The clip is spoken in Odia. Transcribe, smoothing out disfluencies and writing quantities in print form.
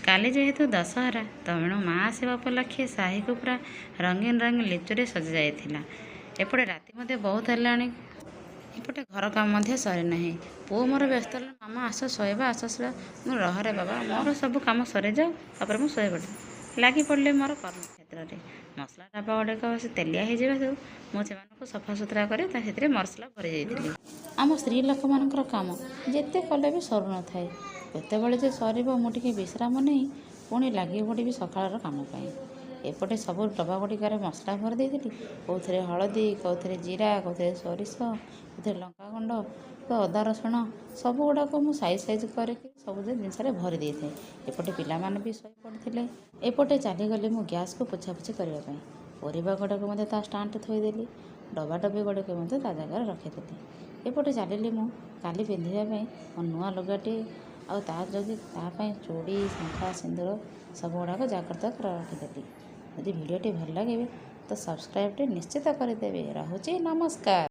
କାଲି ଯେହେତୁ ଦଶହରା, ତେଣୁ ମା' ଆସିବା ଉପଲକ୍ଷେ ସାହିକୁ ପୁରା ରଙ୍ଗୀନ ରଙ୍ଗୀନ ଲିଚୁରେ ସଜାଯାଇଥିଲା। ଏପଟେ ରାତି ମଧ୍ୟ ବହୁତ ହେଲାଣି। ଏପଟେ ଘର କାମ ମଧ୍ୟ ସରିନାହିଁ। ପୁଅ ମୋର ବ୍ୟସ୍ତ ହେଲା, ମାମା ଆସ ଶୋଇବା ଆସ ଶୋଇବା। ମୁଁ ରହରେ ବାବା, ମୋର ସବୁ କାମ ସରିଯାଉ ତାପରେ ମୁଁ ଶୋଇପଡ଼ିବି। ଲାଗି ପଡ଼ିଲେ ମୋର କର୍ମକ୍ଷେତ୍ରରେ। ମସଲା ଡବା ଗୁଡ଼ିକ ବେଶୀ ତେଲିଆ ହେଇଯିବାରୁ ମୁଁ ସେମାନଙ୍କୁ ସଫାସୁତୁରା କରି ସେଥିରେ ମସଲା ଭରି ଦେଇଥିଲି। ଆମ ସ୍ତ୍ରୀ ଲୋକମାନଙ୍କର କାମ ଯେତେ କଲେ ବି ସରୁନଥାଏ। କେତେବେଳେ ଯେ ସରିବ ମୁଁ ଟିକେ ବିଶ୍ରାମ ନେଇ ପୁଣି ଲାଗି ପଡ଼ିବି ସକାଳର କାମ ପାଇଁ। ଏପଟେ ସବୁ ଡବା ଗୁଡ଼ିକରେ ମସଲା ଭରି ଦେଇଥିଲି। କେଉଁଥିରେ ହଳଦୀ, କେଉଁଥିରେ ଜିରା, କେଉଁଥିରେ ସୋରିଷ, କେଉଁଥିରେ ଲଙ୍କାଗୁଣ୍ଡ, ଅଦା ରସୁଣ ସବୁ ଗୁଡ଼ାକ ମୁଁ ସାଇଜ୍ କରିକି ସବୁ ଜିନିଷରେ ଭରି ଦେଇଥାଏ। ଏପଟେ ପିଲାମାନେ ବି ଶୋଇ ପଡ଼ିଥିଲେ। ଏପଟେ ଚାଲିଗଲି ମୁଁ ଗ୍ୟାସ୍କୁ ପୋଛାପୋଛି କରିବା ପାଇଁ। ପରିବା ଗୁଡ଼ାକ ମଧ୍ୟ ତା ଷ୍ଟାଣ୍ଡରେ ଥୋଇଦେଲି। ଡବା ଡବି ଗୁଡ଼ିକ ମଧ୍ୟ ତା ଜାଗାରେ ରଖିଦେଲି। ଏପଟେ ଚାଲିଲି ମୁଁ କାଲି ପିନ୍ଧିବା ପାଇଁ ମୋ ନୂଆ ଲୁଗାଟି ଆଉ ତା ପାଇଁ ଚୁଡ଼ି, ଶଙ୍ଖା, ସିନ୍ଦୁର ସବୁ ଗୁଡ଼ାକ ଜାଗ୍ରତ ରଖିଦେଲି। ଯଦି ଭିଡ଼ିଓଟି ଭଲ ଲାଗିବେ ତ ସବସ୍କ୍ରାଇବ୍ଟି ନିଶ୍ଚିତ କରିଦେବେ। ରହୁଛି, ନମସ୍କାର।